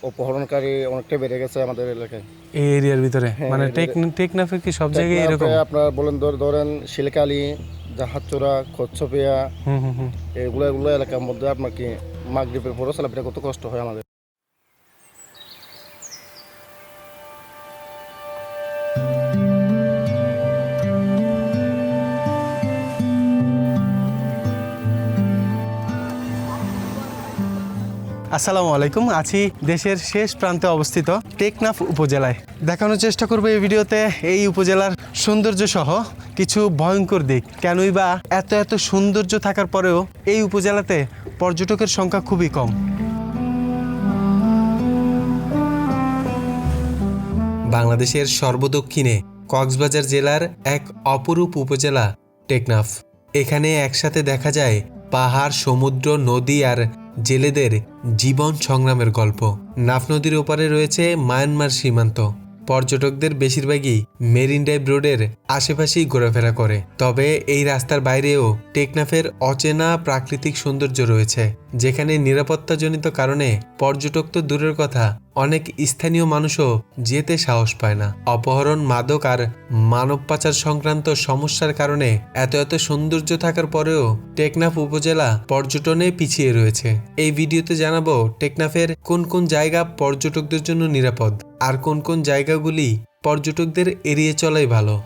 অপহরণকারী অনেকটা বেড়ে গেছে আমাদের এলাকায়। এই এরিয়ার ভিতরে মানে টেকনাফে কি সব জায়গায় এরকম? আপনার বলেন ধরেন শিলকালি, জাহাজচোরা, কচ্ছপিয়া, এগুলো এলাকার মধ্যে আপনার কি মাগরিবের পরও চলাফেরা করতে কষ্ট হয় আমাদের। আসসালামু আলাইকুম। আছি দেশের শেষ প্রান্তে অবস্থিত টেকনাফ উপজেলায়। দেখানোর চেষ্টা করব এই ভিডিওতে এই উপজেলার সৌন্দর্য সহ কিছু ভয়ঙ্কর দিক। কেনই বা এত সৌন্দর্য থাকার পরেও এই উপজেলাতে পর্যটকের সংখ্যা খুবই কম। বাংলাদেশের সর্বদক্ষিণে কক্সবাজার জেলার এক অপরূপ উপজেলা টেকনাফ। এখানে একসাথে দেখা যায় পাহাড়, সমুদ্র, নদী আর জেলেদের জীবন সংগ্রামের গল্প। নাফ নদীর ওপারে রয়েছে মায়ানমার সীমান্ত। পর্যটকদের বেশিরভাগই মেরিন ড্রাইভ রোডের আশেপাশেই ঘোরাফেরা করে। তবে এই রাস্তার বাইরেও টেকনাফের অচেনা প্রাকৃতিক সৌন্দর্য রয়েছে, যেখানে নিরাপত্তাজনিত কারণে পর্যটক তো দূরের কথা, অনেক স্থানীয় মানুষও যেতে সাহস পায় না। অপহরণ, মাদক আর মানব পাচার সংক্রান্ত সমস্যার কারণে এত সৌন্দর্য থাকার পরেও টেকনাফ উপজেলা পর্যটনে পিছিয়ে রয়েছে। এই ভিডিওতে জানাবো টেকনাফের কোন কোন জায়গা পর্যটকদের জন্য নিরাপদ আর কোন কোন জায়গাগুলি পর্যটকদের এড়িয়ে চলাই ভালো।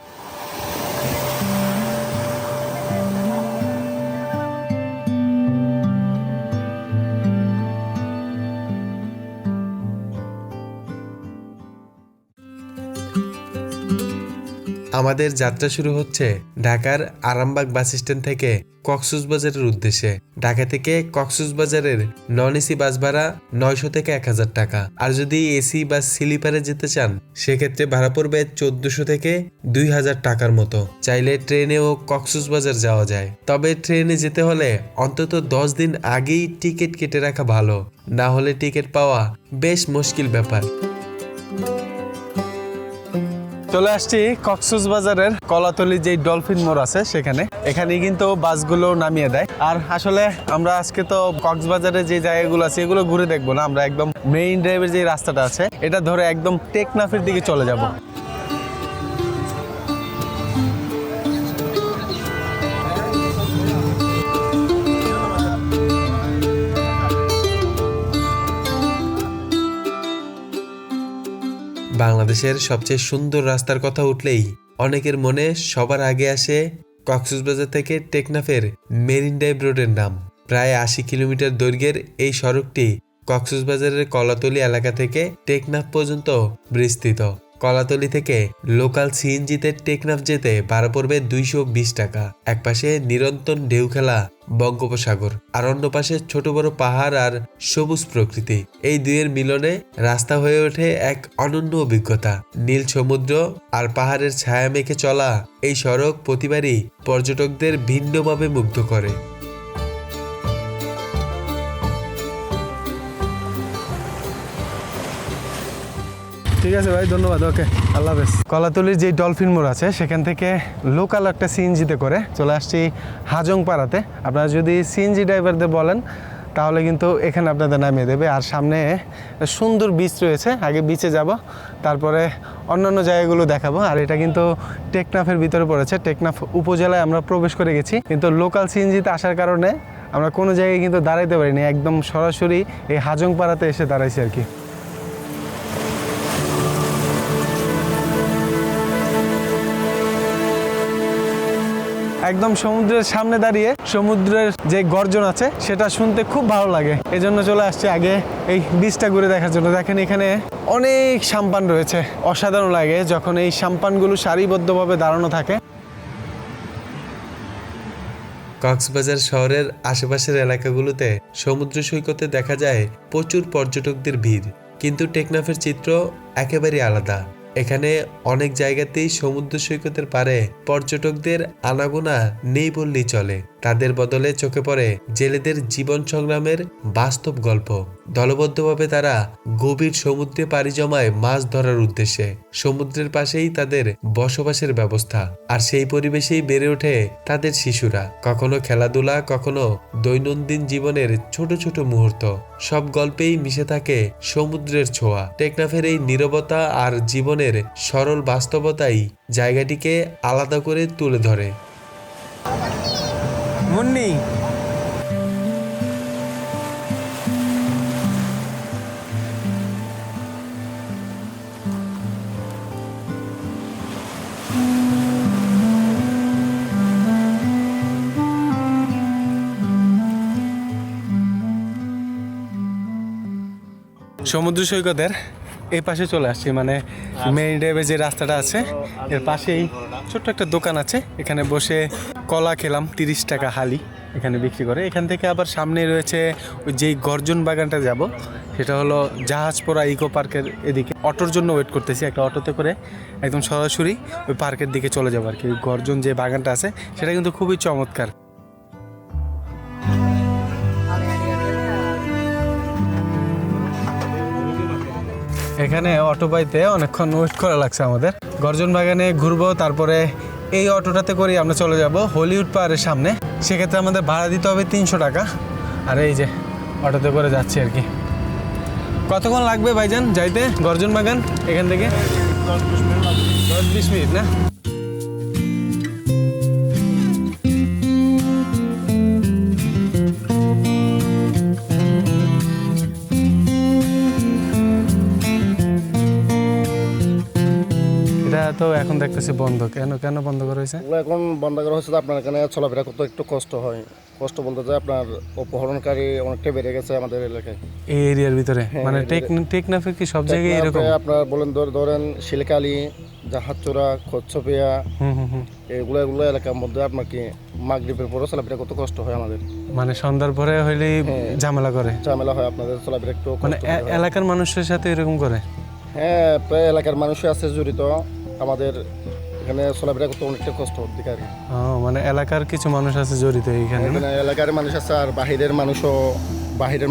আমাদের যাত্রা শুরু হচ্ছে ঢাকার আরামবাগ বাস স্ট্যান্ড থেকে কক্সবাজারের উদ্দেশ্যে। ঢাকা থেকে কক্সবাজারের নন এসি বাস ভাড়া 900 থেকে 1000 টাকা। আর যদি এসি বা স্লিপারে যেতে চান সেক্ষেত্রে ভাড়া পড়বে 1400 থেকে 2000 টাকার মতো। চাইলে ট্রেনেও কক্সবাজার যাওয়া যায়, তবে ট্রেনে যেতে হলে অন্তত 10 দিন আগেই টিকিট কেটে রাখা ভালো, না হলে টিকিট পাওয়া বেশ মুশকিল ব্যাপার। চলে আসছি কক্সবাজারের কলাতলি যে ডলফিন মোড় আছে সেখানে। এখানে কিন্তু বাসগুলো নামিয়ে দেয়। আর আসলে আমরা আজকে তো কক্সবাজারের যে জায়গাগুলো আছে এগুলো ঘুরে দেখবো না, আমরা একদম মেইন ড্রাইভের যে রাস্তাটা আছে এটা ধরে একদম টেকনাফের দিকে চলে যাব। বাংলাদেশের সবচেয়ে সুন্দর রাস্তার কথা উঠলেই অনেকের মনে সবার আগে আসে কক্সবাজার থেকে টেকনাফের মেরিন ড্রাইভ রোডের নাম। প্রায় 80 কিলোমিটার দৈর্ঘ্যের এই সড়কটি কক্সবাজারের কলাতলি এলাকা থেকে টেকনাফ পর্যন্ত বিস্তৃত। কলাতলি থেকে লোকাল সিএনজিতে টেকনাফ যেতে ভাড়া পড়বে 220 টাকা। এক পাশে নিরন্তর ঢেউ খেলা বঙ্গোপসাগর, আর অন্য পাশে ছোট বড় পাহাড় আর সবুজ প্রকৃতি। এই দুইয়ের মিলনে রাস্তা হয়ে ওঠে এক অনন্য অভিজ্ঞতা। নীল সমুদ্র আর পাহাড়ের ছায়া মেখে চলা এই সড়ক প্রতিবারই পর্যটকদের ভিন্নভাবে মুগ্ধ করে। ঠিক আছে ভাই, ধন্যবাদ, ওকে, আল্লাহ হাফেজ। কলাতলির যে ডলফিন মোড় আছে সেখান থেকে লোকাল একটা সিএনজিতে করে চলে আসছি হাজংপাড়াতে। আপনারা যদি সিএনজি ড্রাইভারদের বলেন তাহলে কিন্তু এখানে আপনাদের নামিয়ে দেবে। আর সামনে সুন্দর বিচ রয়েছে, আগে বিচে যাব, তারপরে অন্যান্য জায়গাগুলো দেখাবো। আর এটা কিন্তু টেকনাফের ভিতরে পড়েছে। টেকনাফ উপজেলায় আমরা প্রবেশ করে গেছি, কিন্তু লোকাল সিএনজিতে আসার কারণে আমরা কোনো জায়গায় কিন্তু দাঁড়াইতে পারিনি, একদম সরাসরি এই হাজংপাড়াতে এসে দাঁড়াইছি আর কি। একদম সমুদ্রের সামনে দাঁড়িয়ে সমুদ্রের যে গর্জন আছে সেটা শুনতে খুব ভালো লাগে, এজন্য চলে আসছে আগে এই বিচটা ঘুরে দেখার জন্য। দেখেন এখানে অনেক সাম্পান রয়েছে, অসাধারণ লাগে যখন এই সাম্পানগুলো সারিবদ্ধভাবে দাঁড়ানো থাকে। কক্সবাজার শহরের আশেপাশের এলাকাগুলোতে সমুদ্র সৈকতে দেখা যায় প্রচুর পর্যটকদের ভিড়, কিন্তু টেকনাফের চিত্র একেবারে আলাদা। এখানে অনেক জায়গাতেই সমুদ্র সৈকতের পারে পর্যটকদের আনাগোনা নেই বললেই চলে। তাদের বদলে চোখে পড়ে জেলেদের জীবন সংগ্রামের বাস্তব গল্প। দলবদ্ধভাবে তারা গভীর সমুদ্রে পাড়ি জমায় মাছ ধরার উদ্দেশ্যে। সমুদ্রের পাশেই তাদের বসবাসের ব্যবস্থা, আর সেই পরিবেশেই বেড়ে ওঠে তাদের শিশুরা। কখনো খেলাধুলা, কখনো দৈনন্দিন জীবনের ছোট ছোট মুহূর্ত, সব গল্পেই মিশে থাকে সমুদ্রের ছোঁয়া। টেকনাফের এই নীরবতা আর জীবনের সরল বাস্তবতাই জায়গাটিকে আলাদা করে তুলে ধরে। মুন্নি, সমুদ্র সৈকতের এই পাশে চলে আসছি, মানে মেইন ড্রাইভে যে রাস্তাটা আছে এর পাশেই ছোট্ট একটা দোকান আছে। এখানে বসে কলা খেলাম, 30 টাকা হালি এখানে বিক্রি করে। এখান থেকে আবার সামনে রয়েছে ওই যেই গর্জন বাগানটা যাব, সেটা হলো জাহাজপোড়া ইকো পার্কের এদিকে। অটোর জন্য ওয়েট করতেছি, একটা অটোতে করে একদম সরাসরি ওই পার্কের দিকে চলে যাবো আর কি। ওই গর্জন যে বাগানটা আছে সেটা কিন্তু খুবই চমৎকার। এখানে অটো পাইতে অনেকক্ষণ ওয়েট করা লাগছে আমাদের। গর্জন বাগানে ঘুরবো, তারপরে এই অটোটাতে করে আমরা চলে যাব হলিউড পাহাড়ের সামনে। সেক্ষেত্রে আমাদের ভাড়া দিতে হবে 300 টাকা। আর এই যে অটোতে করে যাচ্ছি আর কি। কতক্ষণ লাগবে ভাইজান যাইতে গর্জন বাগান এখান থেকে? 10-20 মিনিট না? তো এখন দেখতেছি বন্ধ। কেন বন্ধ করা হয়েছে? এখন বন্ধ করা হয়েছে, আপনার এখানে চলাফেরা করতে একটু কষ্ট হয়। কষ্ট বলতে যে আপনার অপহরণকারী অনেকটা বেড়ে গেছে আমাদের এলাকায়, এই এরিয়ার ভিতরে। মানে টেকনাফে কি সব জায়গায় এরকম? আপনার ধরেন শিলকালি, জাহাজচোরা, কচ্ছপিয়া, এগুলো এলাকার মধ্যে আপনার কি মাগরিবের পরে চলাফেরা করতে কষ্ট হয় আমাদের। মানে সন্ধ্যার পরে হইলেই ঝামেলা হয় আপনাদের চলাফেরা একটু। মানে এলাকার মানুষের সাথে এরকম করে? হ্যাঁ, প্রায় এলাকার মানুষই আছে জড়িত। আমাদের এখানে চলাফেরা করতে অনেকটা কষ্ট হচ্ছে আর কি। মানে এলাকার কিছু মানুষ আছে জড়িত এইখানে? এলাকার মানুষ আছে, আর বাহিরের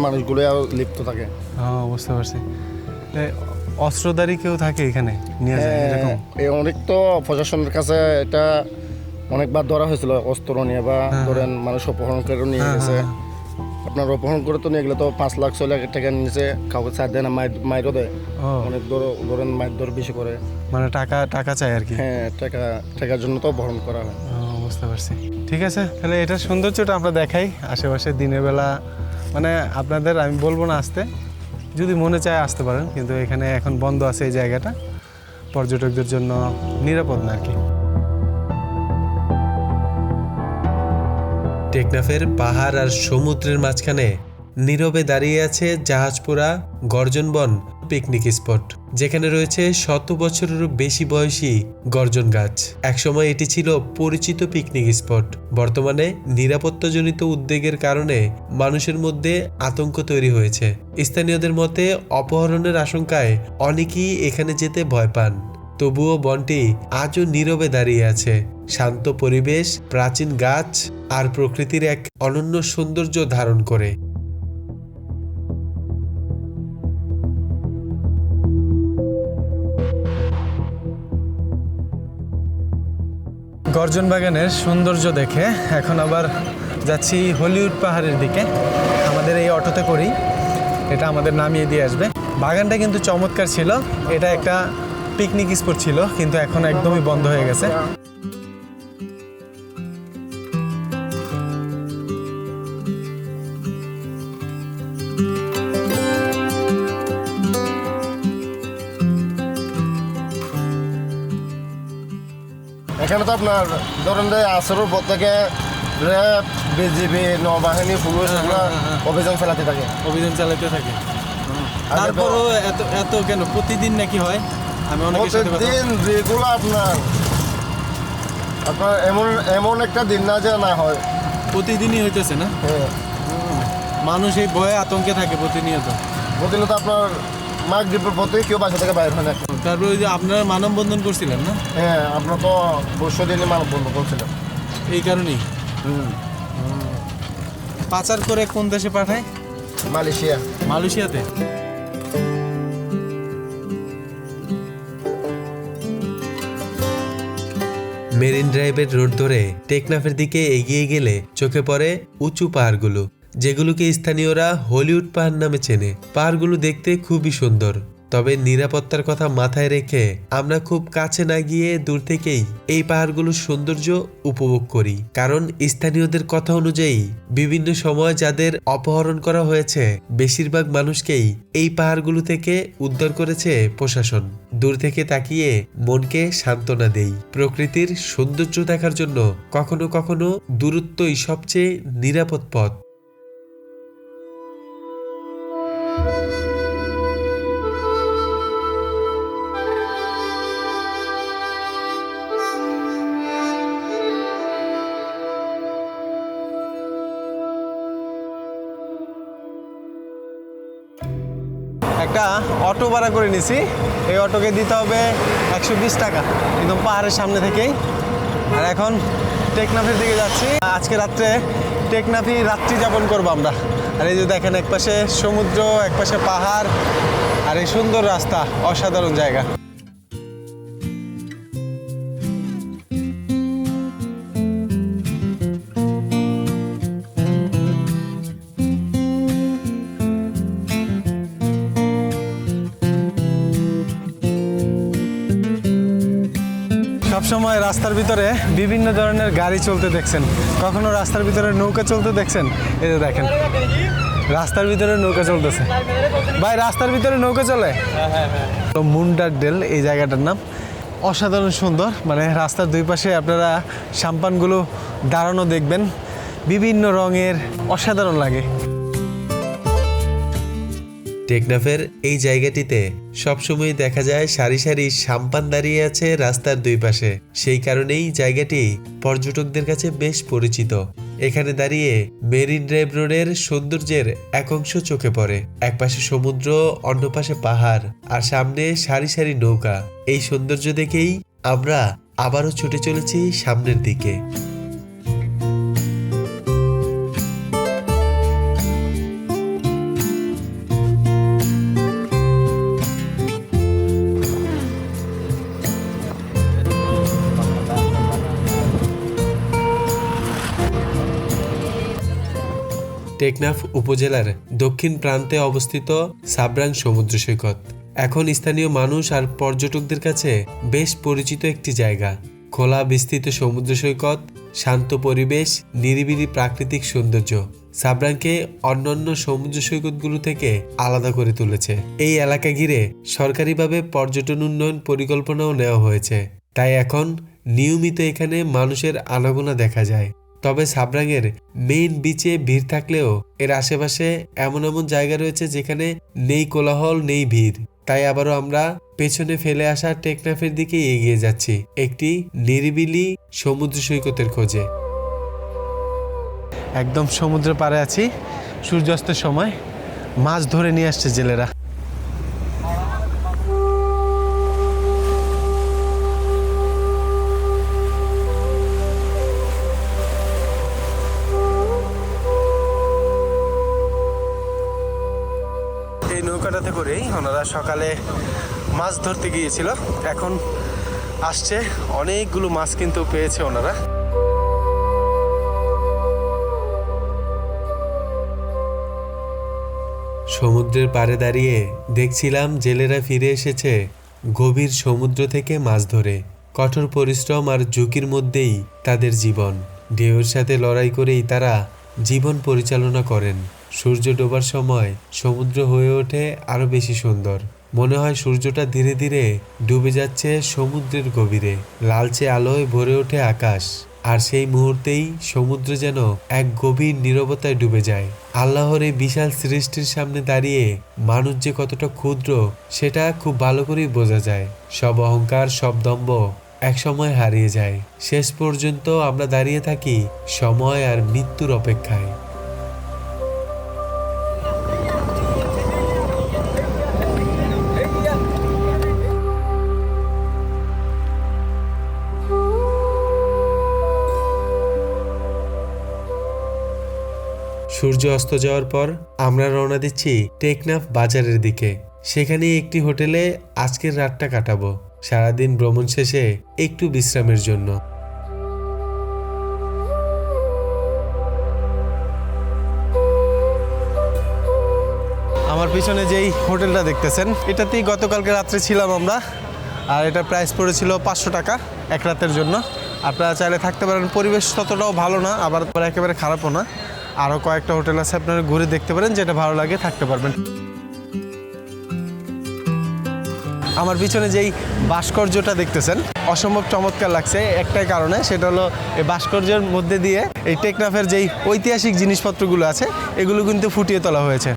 মানুষগুলো লিপ্ত থাকে। বুঝতে পারছি। অস্ত্রধারী কেউ থাকে এখানে নিয়ে যায় এরকম? অনেক তো প্রশাসনের কাছে এটা অনেকবার ধরা হয়েছিল, অস্ত্র নিয়ে বা ধরেন মানুষ অপহরণ করে নিয়ে গেছে। আপনার অপহরণ করে তো নিয়ে গেলে তো 5 লাখ 6 লাখ টাকা নিচে কাউকে ছাড় দেয় না, মাইরও দেয়। অনেক ধরেন মাইর দর বেশি করে, মানে টাকা চাই আর কি। হ্যাঁ, টাকার জন্য তো অপহরণ করা হয়। বুঝতে পারছি। ঠিক আছে, তাহলে এটার সৌন্দর্যটা আমরা দেখাই আশেপাশে দিনের বেলা। মানে আপনাদের আমি বলবো না আসতে, যদি মনে চায় আসতে পারেন, কিন্তু এখানে এখন বন্ধ আছে এই জায়গাটা, পর্যটকদের জন্য নিরাপদ না আর কি। টেকনাফের পাহাড় আর সমুদ্রের মাঝখানে নীরবে দাঁড়িয়ে আছে জাহাজপোড়া গর্জন বন পিকনিক স্পট, যেখানে রয়েছে 100 বছরেরও বেশি বয়সী গর্জন গাছ। একসময় এটি ছিল পরিচিত পিকনিক স্পট। বর্তমানে নিরাপত্তাজনিত উদ্বেগের কারণে মানুষের মধ্যে আতঙ্ক তৈরি হয়েছে। স্থানীয়দের মতে অপহরণের আশঙ্কায় অনেকেই এখানে যেতে ভয় পান। তবুও বনটি আজও নীরবে দাঁড়িয়ে আছে। শান্ত পরিবেশ, প্রাচীন গাছ আর প্রকৃতির এক অনন্য সৌন্দর্য ধারণ করে। গর্জন বাগানের সৌন্দর্য দেখে এখন আবার যাচ্ছি হলিউড পাহাড়ের দিকে। আমাদের এই অটোতে করি, এটা আমাদের নামিয়ে দিয়ে আসবে। বাগানটা কিন্তু চমৎকার ছিল। এটা একটা পিকনিক স্পট ছিল, কিন্তু এখন একদমই বন্ধ হয়ে গেছে। এখানে তো আপনার ধরেন যে আসরের পর থেকে র্যাব, বিজিবি, নৌবাহিনী, পুলিশ অভিযান চালাতে থাকে। তারপরও এত কেন প্রতিদিন নাকি হয়? আমি অনেকের সাথে কথা প্রতিদিন যেগুলো আপনার এমন একটা দিন না যে না হয়, প্রতিদিনই হইতেছে না? হ্যাঁ, মানুষ এই ভয়ে আতঙ্কে থাকে প্রতিনিয়ত। আপনার মাগরিবের পথে কেউ বাসা থেকে বাইরে হয় না। তারপরে ওই যে আপনারা মানববন্ধন করছিলেন না? হ্যাঁ, আমরা তো পরশু দিনে মানববন্ধন করছিলাম এই কারণেই। পাচার করে কোন দেশে পাঠায়? মালয়েশিয়া। মালয়েশিয়াতে। মেরিন ড্রাইভের রোড ধরে টেকনাফের দিকে এগিয়ে গেলে চোখে পড়ে উঁচু পাহাড়গুলো, যেগুলোকে স্থানীয়রা হলিউড পাহাড় নামে চেনে। পাহাড়গুলো দেখতে খুবই সুন্দর, তবে নিরাপত্তার কথা মাথায় রেখে আমরা খুব কাছে না গিয়ে দূর থেকেই এই পাহাড়গুলোর সৌন্দর্য উপভোগ করি। কারণ স্থানীয়দের কথা অনুযায়ী বিভিন্ন সময় যাদের অপহরণ করা হয়েছে বেশিরভাগ মানুষকেই এই পাহাড়গুলো থেকে উদ্ধার করেছে প্রশাসন। দূর থেকে তাকিয়ে মনকে সান্ত্বনা দেই। প্রকৃতির সৌন্দর্য দেখার জন্য কখনো কখনো দূরত্বই সবচেয়ে নিরাপদ পথ। একটা অটো ভাড়া করে নিছি। এই অটোকে দিতে হবে 120 টাকা, একদম পাহাড়ের সামনে থেকেই। আর এখন টেকনাফের দিকে যাচ্ছি। আজকে রাত্রে টেকনাফি রাত্রি যাপন করবো আমরা। আর এই যে দেখেন, একপাশে সমুদ্র, একপাশে পাহাড়, আর এই সুন্দর রাস্তা, অসাধারণ জায়গা। সবসময় রাস্তার ভিতরে বিভিন্ন ধরনের গাড়ি চলতে দেখছেন, কখনো রাস্তার ভিতরে নৌকা চলতে দেখছেন? এই যে দেখেন, রাস্তার ভিতরে নৌকা চলতেছে। ভাই, রাস্তার ভিতরে নৌকা চলে? তো মুন্ডার ডেল এই জায়গাটার নাম। অসাধারণ সুন্দর, মানে রাস্তার দুই পাশে আপনারা সাম্পানগুলো দাঁড়ানো দেখবেন, বিভিন্ন রঙের, অসাধারণ লাগে। টেকনাফের এই জায়গাটিতে সবসময় দেখা যায় সারি সারি সাম্পান দাঁড়িয়ে আছে রাস্তার দুই পাশে। সেই কারণেই জায়গাটি পর্যটকদের কাছে বেশ পরিচিত। এখানে দাঁড়িয়ে মেরিন ড্রাইভ রোডের সৌন্দর্যের এক অংশ চোখে পড়ে। এক পাশে সমুদ্র, অন্য পাশে পাহাড়, আর সামনে সারি সারি নৌকা। এই সৌন্দর্য দেখেই আমরা আবারও ছুটে চলেছি সামনের দিকে। টেকনাফ উপজেলার দক্ষিণ প্রান্তে অবস্থিত সাবরাং সমুদ্র সৈকত এখন স্থানীয় মানুষ আর পর্যটকদের কাছে বেশ পরিচিত একটি জায়গা। খোলা বিস্তৃত সমুদ্র সৈকত, শান্ত পরিবেশ, নিরিবিলি প্রাকৃতিক সৌন্দর্য সাবরাংকে অন্যান্য সমুদ্র সৈকতগুলো থেকে আলাদা করে তুলেছে। এই এলাকা ঘিরে সরকারিভাবে পর্যটন উন্নয়ন পরিকল্পনাও নেওয়া হয়েছে, তাই এখন নিয়মিত এখানে মানুষের আনাগোনা দেখা যায়। তবে সাবরাংয়ের মেইন বিচে ভিড় থাকলেও এর আশেপাশে এমন এমন জায়গা রয়েছে যেখানে নেই কোলাহল, নেই ভিড়। তাই আবারও আমরা পেছনে ফেলে আসা টেকনাফের দিকে এগিয়ে যাচ্ছি একটি নিরিবিলি সমুদ্র সৈকতের খোঁজে। একদম সমুদ্রের পাড়ে আছি। সূর্যাস্তের সময় মাছ ধরে নিয়ে আসছে জেলেরা। এই নৌকাটাতে করেই ওনারা সকালে মাছ ধরতে গিয়েছিল, এখন আসছে। অনেকগুলো মাছ কিন্তু পেয়েছে ওনারা। সমুদ্রের পাড়ে দাঁড়িয়ে দেখছিলাম জেলেরা ফিরে এসেছে গভীর সমুদ্র থেকে মাছ ধরে। কঠোর পরিশ্রম আর ঝুঁকির মধ্যেই তাদের জীবন। ঢেউয়ের সাথে লড়াই করেই তারা জীবন পরিচালনা করেন। সূর্য ডোবার সময় সমুদ্র হয়ে ওঠে আরো বেশি সুন্দর। মনে হয় সূর্যটা ধীরে ধীরে ডুবে যাচ্ছে সমুদ্রের গভীরে। লালচে আলোয় ভরে ওঠে আকাশ, আর সেই মুহূর্তেই সমুদ্র যেন এক গভীর নীরবতায় ডুবে যায়। আল্লাহর এই বিশাল সৃষ্টির সামনে দাঁড়িয়ে মানুষ যে কতটা ক্ষুদ্র সেটা খুব ভালো করেই বোঝা যায়। সব অহংকার, সব দম্ভ একসময় হারিয়ে যায়। শেষ পর্যন্ত আমরা দাঁড়িয়ে থাকি সময় আর মৃত্যুর অপেক্ষায়। সূর্য অস্ত যাওয়ার পর আমরা রওনা দিচ্ছি টেকনাফ বাজারের দিকে। সেখানে একটি হোটেলে আজকের রাতটা কাটাবো, সারাদিন ভ্রমণ শেষে একটু বিশ্রামের জন্য। আমার পিছনে যেই হোটেলটা দেখতেছেন, এটাতেই গতকালকে রাত্রে ছিলাম আমরা। আর এটা প্রাইস পড়েছিল 500 টাকা এক রাতের জন্য। আপনারা চাইলে থাকতে পারেন। পরিবেশ ততটাও ভালো না, আবার একেবারে খারাপও না। আরও কয়েকটা হোটেল আছে, আপনারা ঘুরে দেখতে পারেন, যেটা ভালো লাগে থাকতে পারবেন। আমার পিছনে যেই ভাস্কর্যটা দেখতেছেন অসম্ভব চমৎকার লাগছে একটাই কারণে, সেটা হলো এই ভাস্কর্যের মধ্যে দিয়ে এই টেকনাফের যেই ঐতিহাসিক জিনিসপত্রগুলো আছে এগুলো কিন্তু ফুটিয়ে তোলা হয়েছে।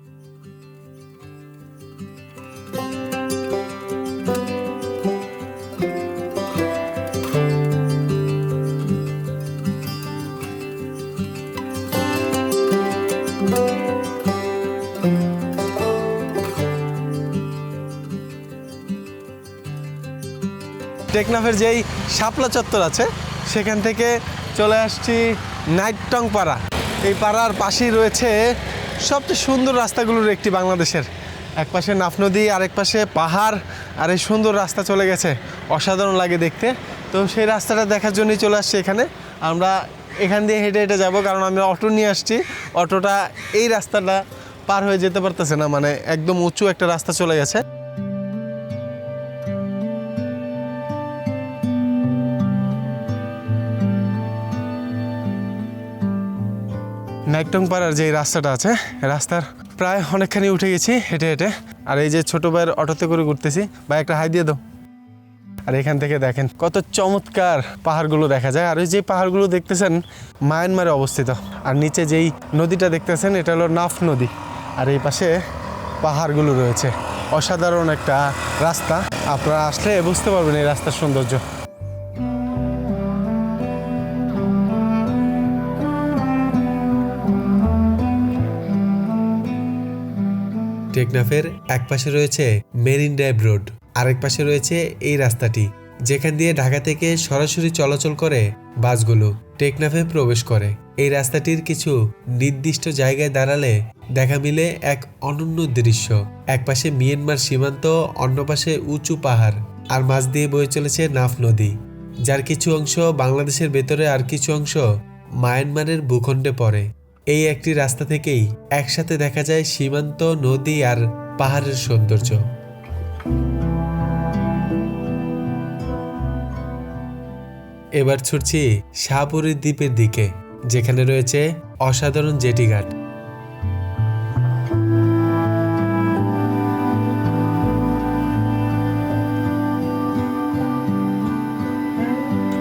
টেকনাফের যেই শাপলা চত্বর আছে সেখান থেকে চলে আসছি নাইটটং পাড়া। এই পাড়ার পাশেই রয়েছে সবচেয়ে সুন্দর রাস্তাগুলোর একটি বাংলাদেশের। এক পাশে নাফ নদী, আরেক পাশে পাহাড়, আর এই সুন্দর রাস্তা চলে গেছে, অসাধারণ লাগে দেখতে। তো সেই রাস্তাটা দেখার জন্যই চলে আসছি এখানে। আমরা এখান দিয়ে হেঁটে হেঁটে যাব, কারণ আমরা অটো নিয়ে আসছি। অটোটা এই রাস্তাটা পার হয়ে যেতে পারতেছে না, মানে একদম উঁচু একটা রাস্তা চলে গেছে। নাইটটং পাড়ার যে রাস্তাটা আছে, রাস্তার প্রায় অনেকখানি উঠে গেছি হেঁটে হেঁটে। আর এই যে ছোট ভাইয়ের অটোতে করে ঘুরতেছি, ভাই একটা হাই দিয়ে দাও। আর এখান থেকে দেখেন কত চমৎকার পাহাড়গুলো দেখা যায়। আর ওই যে পাহাড়গুলো দেখতেছেন মায়ানমারে অবস্থিত। আর নিচে যেই নদীটা দেখতেছেন এটা হলো নাফ নদী। আর এই পাশে পাহাড়গুলো রয়েছে। অসাধারণ একটা রাস্তা, আপনারা আসলে বুঝতে পারবেন এই রাস্তার সৌন্দর্য। টেকনাফের এক পাশে রয়েছে মেরিন ড্রাইভ রোড, আরেক পাশে রয়েছে এই রাস্তাটি, যেখান দিয়ে ঢাকা থেকে সরাসরি চলাচল করে বাসগুলো টেকনাফে প্রবেশ করে। এই রাস্তাটির কিছু নির্দিষ্ট জায়গায় দাঁড়ালে দেখা মিলে এক অনন্য দৃশ্য। এক পাশে মিয়ানমার সীমান্ত, অন্য পাশে উঁচু পাহাড়, আর মাঝ দিয়ে বয়ে চলেছে নাফ নদী, যার কিছু অংশ বাংলাদেশের ভেতরে আর কিছু অংশ মায়ানমারের ভূখণ্ডে পড়ে। এই একটি রাস্তা থেকেই একসাথে দেখা যায় সীমান্ত, নদী আর পাহাড়ের সৌন্দর্য। এবার ছুটছি শাহপুরী দ্বীপের দিকে, যেখানে রয়েছে অসাধারণ জেটি ঘাট।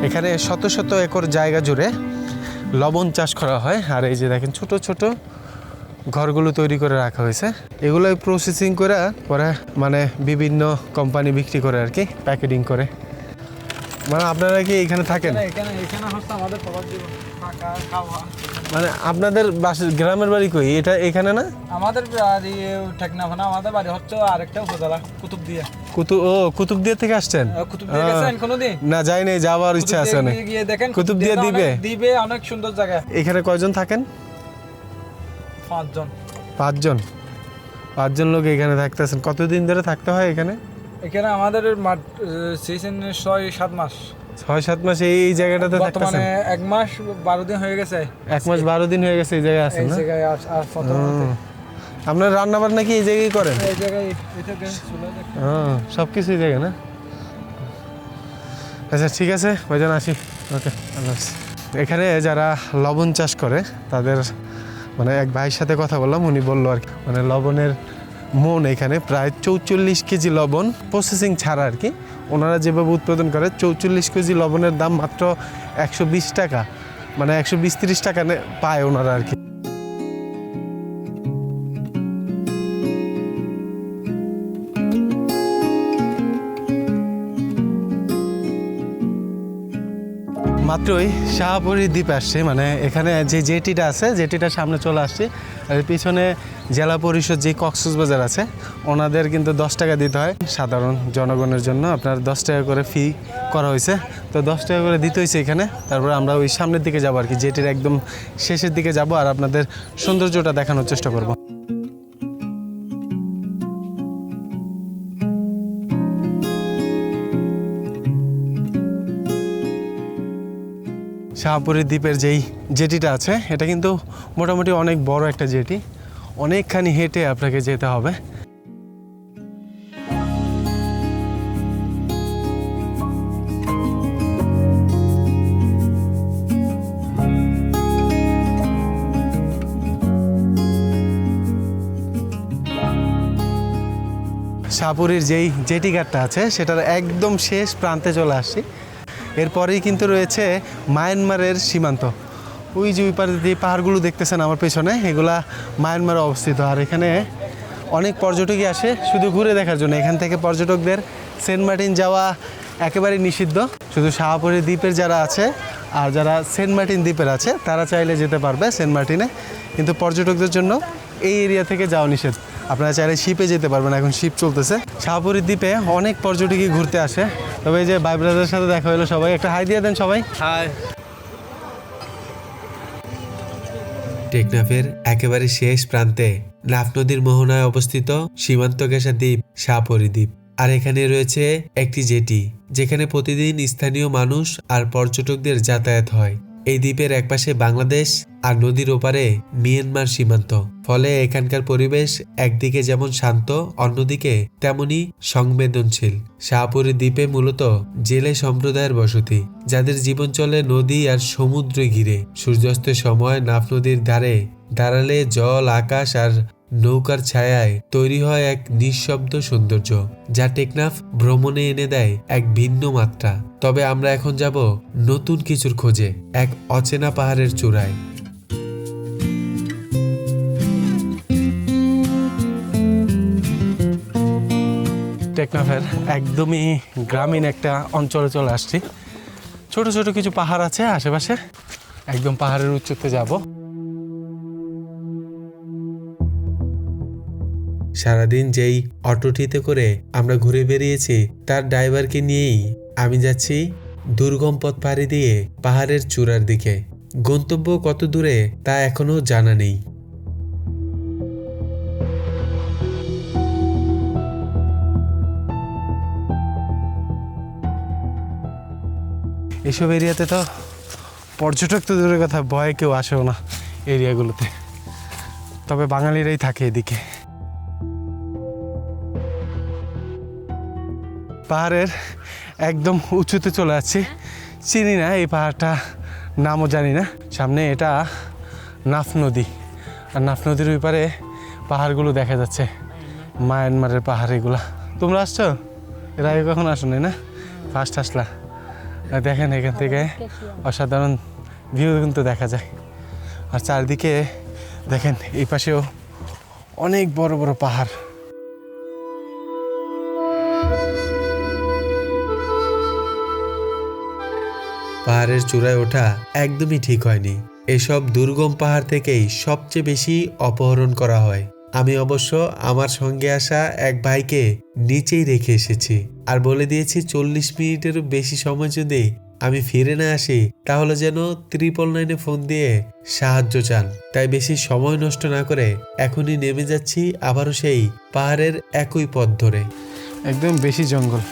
এখানে শত শত একর জায়গা জুড়ে লবণ চাষ করা হয়। আর এই যে দেখেন ছোট ছোট ঘরগুলো তৈরি করে রাখা হয়েছে। এগুলো প্রসেসিং করে পরে মানে বিভিন্ন কোম্পানি বিক্রি করে আর কি, প্যাকেটিং করে। মানে আপনারা কি এখানে থাকেন? মানে আপনাদের গ্রামের বাড়ি কই? এটা এখানে না? আমাদের বাড়ি টেকনাফ না, আমাদের বাড়ি হচ্ছে আরেকটা উপজেলা কুতুবদিয়া। কুতুবদিয়া থেকে আসছেন? কুতুবদিয়া গেছেন কোনোদিন? না যাই নাই, যাওয়ার ইচ্ছা আছে অনেক। গিয়ে দেখেন কুতুবদিয়া দ্বীপে অনেক সুন্দর জায়গা। এখানে কয়জন থাকেন? 5 জন। 5জন লোক এখানে থাকতেছেন। কতদিন ধরে থাকতে হয় এখানে? এখানে আমাদের সিজন 6-7 মাস। 6-7 মাস এই জায়গাটাতে থাকতেছেন? বর্তমানে 1 মাস 12 দিন হয়ে গেছে। 1 মাস 12 দিন হয়ে গেছে এই জায়গায় আছেন এই না? জায়গায় আর প্রথমতে আপনার রান্না বান্না কি এই জায়গায় করেন? এই জায়গায় এটা গ্যাস চুলা দেখেন। সব কিছু এই জায়গায় না? আচ্ছা ঠিক আছে ভাইজান, আসি। ওকে, আল্লাহ হাফেজ। এখানে যারা লবণ চাষ করে তাদের মানে এক ভাইয়ের সাথে কথা বললাম, উনি বললো আর কি মানে লবণের মন এখানে প্রায় 44 কেজি লবণ প্রসেসিং ছাড়া আর কি ওনারা যেভাবে উৎপাদন করে। 44 কেজি লবণের দাম মাত্র 120 টাকা, মানে 120-30 টাকা পায় ওনারা আর কি। মাত্রই শাহপুরী দ্বীপ আসছে, মানে এখানে যে জেটিটা আছে, জেটিটার সামনে চলে আসছে। আর এর পিছনে জেলা পরিষদ যে কক্সবাজার আছে ওনাদের কিন্তু 10 টাকা দিতে হয় সাধারণ জনগণের জন্য। আপনার 10 টাকা করে ফি করা হয়েছে, তো 10 টাকা করে দিতে হয়েছে এখানে। তারপরে আমরা ওই সামনের দিকে যাবো আর কি, জেটির একদম শেষের দিকে যাব আর আপনাদের সৌন্দর্যটা দেখানোর চেষ্টা করব। শাহপুরী দ্বীপের যেই জেটিটা আছে এটা কিন্তু মোটামুটি অনেক বড় একটা জেটি, অনেকখানি হেঁটে আপনাকে যেতে হবে। শাহপুরীর যেই জেটি ঘাটটা আছে সেটার একদম শেষ প্রান্তে চলে আসছি। এরপরেই কিন্তু রয়েছে মায়ানমারের সীমান্ত। ওই যে ওই পারে যে পাহাড়গুলো দেখতেছেন আমার পেছনে, এগুলা মায়ানমারে অবস্থিত। আর এখানে অনেক পর্যটকই আসে শুধু ঘুরে দেখার জন্য। এখান থেকে পর্যটকদের সেন্ট মার্টিন যাওয়া একেবারেই নিষিদ্ধ। শুধু শাহপুরী দ্বীপের যারা আছে আর যারা সেন্ট মার্টিন দ্বীপের আছে তারা চাইলে যেতে পারবে সেন্ট মার্টিনে, কিন্তু পর্যটকদের জন্য এই এরিয়া থেকে যাওয়া নিষেধ। আপনারা চাইলে শিপে যেতে পারবেন, এখন শিপ চলতেছে। শাহপুরী দ্বীপে অনেক পর্যটকই ঘুরতে আসে। তবে এই যে ভাই ব্রাদারের সাথে দেখা হলো, সবাই একটা হাই দিয়ে দেন সবাই। হাই। টেকনাফের একেবারে শেষ প্রান্তে নাফ নদীর মোহনায় অবস্থিত সীমান্ত ঘেঁষা দ্বীপ শাহপুরী দ্বীপ। আর এখানে রয়েছে একটি জেটি যেখানে প্রতিদিন স্থানীয় মানুষ আর পর্যটকদের যাতায়াত হয়। এই দ্বীপের একপাশে বাংলাদেশ আর নদীর ওপারে মিয়ানমার সীমান্ত। ফলে এখানকার পরিবেশ একদিকে যেমন শান্ত, অন্যদিকে তেমনি সংবেদনশীল। শাহপুরী দ্বীপে মূলত জেলে সম্প্রদায়ের বসতি, যাদের জীবন চলে নদী আর সমুদ্র ঘিরে। সূর্যাস্তের সময় নাফ নদীর ধারে দাঁড়ালে জল, আকাশ আর নৌকার ছায়ায় তৈরি হয় এক নিঃশব্দ সৌন্দর্য, যা টেকনাফ ভ্রমণে এনে দেয় এক ভিন্ন মাত্রা। তবে আমরা এখন যাব নতুন কিছুর খোঁজে, এক অচেনা পাহাড়ের চূড়ায়। টেকনাফের একদমই গ্রামীণ একটা অঞ্চলে চলে আসছি। ছোট ছোট কিছু পাহাড় আছে আশেপাশে, একদম পাহাড়ের উচ্চতে যাব। সারাদিন যেই অটোটিতে করে আমরা ঘুরে বেরিয়েছি তার ড্রাইভারকে নিয়েই আমি যাচ্ছি দুর্গম পথ পাড়ি দিয়ে পাহাড়ের চূড়ার দিকে। গন্তব্য কত দূরে তা এখনো জানা নেই। এসব এরিয়াতে তো পর্যটক তো দূরের কথা, ভয়ে কেউ আসেও না এরিয়াগুলোতে, তবে বাঙালিরাই থাকে এদিকে। পাহাড়ের একদম উঁচুতে চলে যাচ্ছি। চিনি না এই পাহাড়টা, নামও জানি না। সামনে এটা নাফ নদী, আর নাফ নদীর ওই পারে পাহাড়গুলো দেখা যাচ্ছে, মায়ানমারের পাহাড় এগুলা। তোমরা আসছো? এর আগে কখন আসো না? ফার্স্ট আসলা? দেখেন এখান থেকে অসাধারণ ভিউ কিন্তু দেখা যায়। আর চারদিকে দেখেন এই পাশেও অনেক বড় বড় পাহাড়। পাহাড়ের চূড়ায় ওঠা একদমই ঠিক হয়নি। এসব দুর্গম পাহাড় থেকেই সবচেয়ে বেশি অপহরণ করা হয়। আমি অবশ্য আমার সঙ্গে আসা এক ভাইকে নিচেই রেখে এসেছি আর বলে দিয়েছি 40 মিনিটেরও বেশি সময় যদি আমি ফিরে না আসি তাহলে যেন 999 ফোন দিয়ে সাহায্য চান। তাই বেশি সময় নষ্ট না করে এখনই নেমে যাচ্ছি আবারও সেই পাহাড়ের একই পথ ধরে। একদম বেশি জঙ্গল।